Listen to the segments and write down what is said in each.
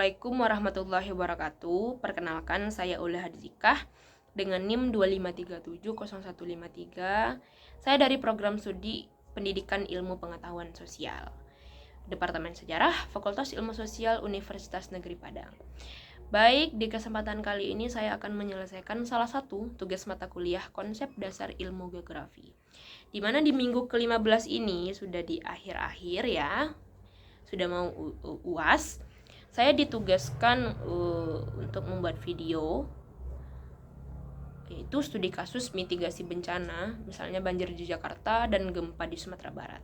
Assalamualaikum warahmatullahi wabarakatuh. Perkenalkan, saya Ula Hadizikah dengan NIM 25370153. Saya dari program studi Pendidikan Ilmu Pengetahuan Sosial, Departemen Sejarah, Fakultas Ilmu Sosial, Universitas Negeri Padang. Baik, di kesempatan kali ini saya akan menyelesaikan salah satu tugas mata kuliah konsep dasar ilmu geografi, di mana di minggu ke-15 ini sudah di akhir-akhir ya, sudah mau UAS. Saya ditugaskan untuk membuat video, yaitu studi kasus mitigasi bencana, misalnya banjir di Jakarta dan gempa di Sumatera Barat.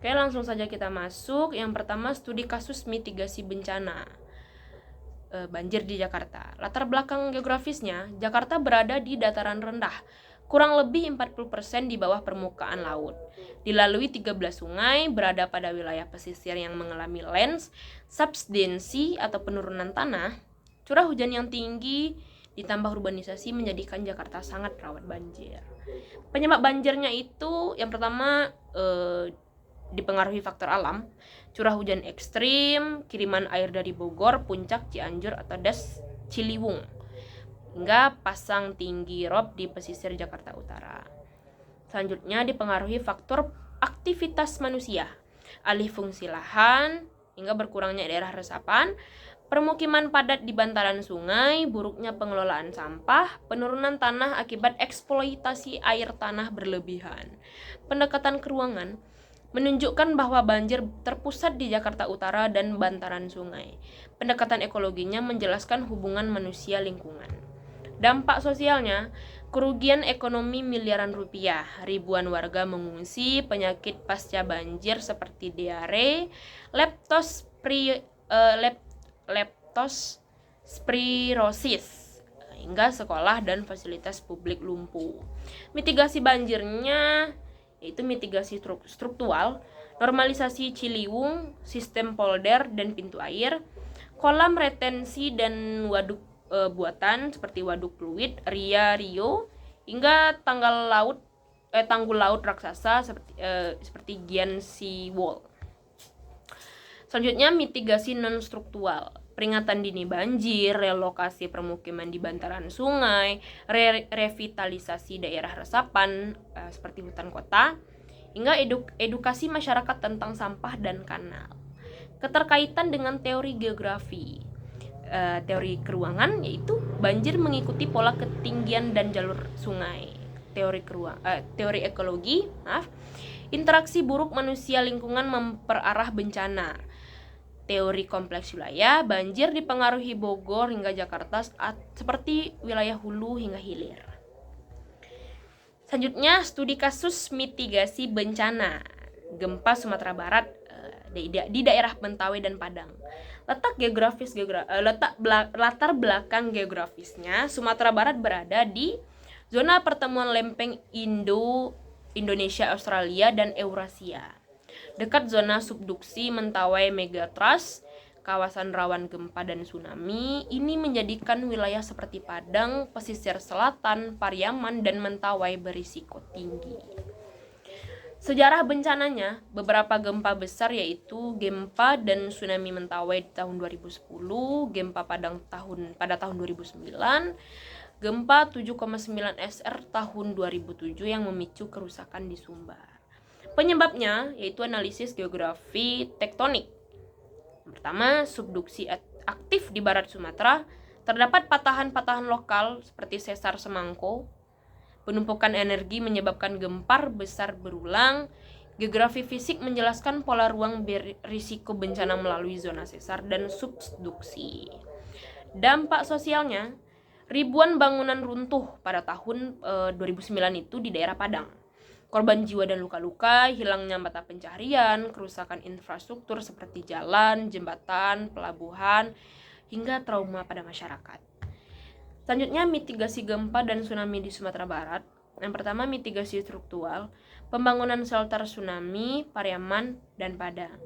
Oke, langsung saja kita masuk. Yang pertama, studi kasus mitigasi bencana banjir di Jakarta. Latar belakang geografisnya, Jakarta berada di dataran rendah, kurang lebih 40% di bawah permukaan laut. Dilalui 13 sungai, berada pada wilayah pesisir yang mengalami land subsidensi atau penurunan tanah. Curah hujan yang tinggi ditambah urbanisasi menjadikan Jakarta sangat rawan banjir. Penyebab banjirnya itu yang pertama dipengaruhi faktor alam, curah hujan ekstrim, kiriman air dari Bogor, Puncak, Cianjur atau Das Ciliwung, hingga pasang tinggi rob di pesisir Jakarta Utara. Selanjutnya dipengaruhi faktor aktivitas manusia, alih fungsi lahan hingga berkurangnya daerah resapan, permukiman padat di bantaran sungai, buruknya pengelolaan sampah, penurunan tanah akibat eksploitasi air tanah berlebihan. Pendekatan keruangan menunjukkan bahwa banjir terpusat di Jakarta Utara dan bantaran sungai. Pendekatan ekologinya menjelaskan hubungan manusia lingkungan. Dampak sosialnya, kerugian ekonomi miliaran rupiah, ribuan warga mengungsi, penyakit pasca banjir seperti diare, leptospirosis, hingga sekolah dan fasilitas publik lumpuh. Mitigasi banjirnya yaitu mitigasi struktural, normalisasi Ciliwung, sistem polder dan pintu air, kolam retensi dan waduk buatan seperti waduk fluid, Rio, hingga tanggul laut raksasa seperti Giant Sea Wall. Selanjutnya mitigasi non struktural, peringatan dini banjir, relokasi permukiman di bantaran sungai, revitalisasi daerah resapan seperti hutan kota, hingga edukasi masyarakat tentang sampah dan kanal. Keterkaitan dengan teori geografi, teori keruangan yaitu banjir mengikuti pola ketinggian dan jalur sungai. Teori ekologi, interaksi buruk manusia lingkungan memperarah bencana. Teori kompleks wilayah, banjir dipengaruhi Bogor hingga Jakarta seperti wilayah hulu hingga hilir. Selanjutnya, studi kasus mitigasi bencana gempa Sumatera Barat di daerah Mentawai dan Padang. Latar belakang geografisnya, Sumatera Barat berada di zona pertemuan lempeng Indonesia, Australia, dan Eurasia. Dekat zona subduksi Mentawai Megatrust, kawasan rawan gempa dan tsunami, ini menjadikan wilayah seperti Padang, pesisir selatan, Pariaman, dan Mentawai berisiko tinggi. Sejarah bencananya, beberapa gempa besar yaitu gempa dan tsunami Mentawai di tahun 2010, gempa Padang pada tahun 2009, gempa 7,9 SR tahun 2007 yang memicu kerusakan di Sumbar. Penyebabnya yaitu analisis geografi tektonik. Pertama, subduksi aktif di barat Sumatera, terdapat patahan-patahan lokal seperti sesar Semangko. Penumpukan energi menyebabkan gempar besar berulang. Geografi fisik menjelaskan pola ruang berisiko bencana melalui zona sesar dan subduksi. Dampak sosialnya, ribuan bangunan runtuh pada tahun 2009 itu di daerah Padang. Korban jiwa dan luka-luka, hilangnya mata pencaharian, kerusakan infrastruktur seperti jalan, jembatan, pelabuhan, hingga trauma pada masyarakat. Selanjutnya, mitigasi gempa dan tsunami di Sumatera Barat. Yang pertama, mitigasi struktural, pembangunan shelter tsunami, Pariaman, dan Padang.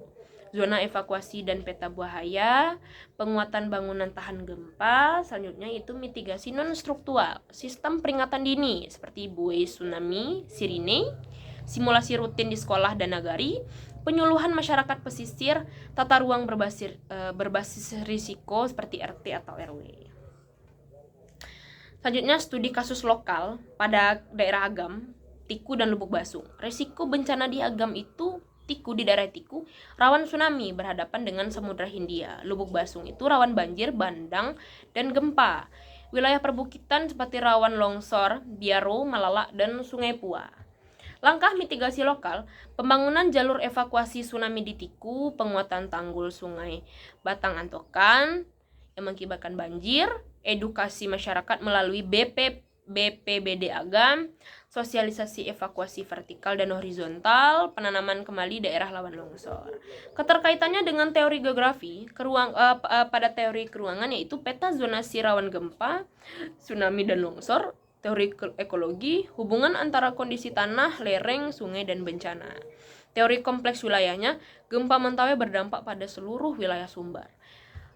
Zona evakuasi dan peta bahaya, penguatan bangunan tahan gempa. Selanjutnya itu mitigasi non-struktural, sistem peringatan dini seperti buoy tsunami, sirine, simulasi rutin di sekolah dan nagari, penyuluhan masyarakat pesisir, tata ruang berbasis risiko seperti RT atau RW. Selanjutnya, studi kasus lokal pada daerah Agam, Tiku, dan Lubuk Basung. Risiko bencana di Agam itu, di daerah Tiku, rawan tsunami berhadapan dengan Samudra Hindia. Lubuk Basung itu rawan banjir bandang dan gempa. Wilayah perbukitan seperti rawan longsor, Biaro, Malala, dan Sungai Pua. Langkah mitigasi lokal, pembangunan jalur evakuasi tsunami di Tiku, penguatan tanggul sungai Batang Antokan yang mengakibatkan banjir, edukasi masyarakat melalui BPBD Agam, sosialisasi evakuasi vertikal dan horizontal, penanaman kembali daerah rawan longsor. Keterkaitannya dengan teori geografi, pada teori keruangan yaitu peta zonasi rawan gempa, tsunami dan longsor, teori ekologi, hubungan antara kondisi tanah, lereng, sungai, dan bencana. Teori kompleks wilayahnya, gempa Mentawai berdampak pada seluruh wilayah sumber.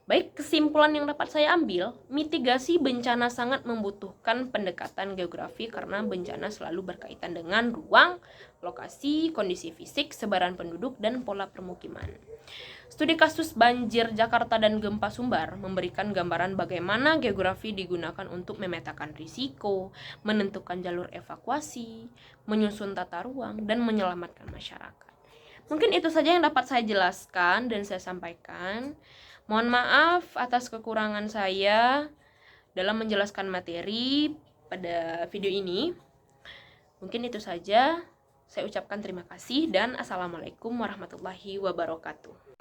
Baik, kesimpulan yang dapat saya ambil, mitigasi bencana sangat membutuhkan pendekatan geografi karena bencana selalu berkaitan dengan ruang, lokasi, kondisi fisik, sebaran penduduk, dan pola permukiman. Studi kasus banjir Jakarta dan gempa Sumbar memberikan gambaran bagaimana geografi digunakan untuk memetakan risiko, menentukan jalur evakuasi, menyusun tata ruang, dan menyelamatkan masyarakat. Mungkin itu saja yang dapat saya jelaskan dan saya sampaikan. Mohon maaf atas kekurangan saya dalam menjelaskan materi pada video ini. Mungkin itu saja. Saya ucapkan terima kasih dan assalamualaikum warahmatullahi wabarakatuh.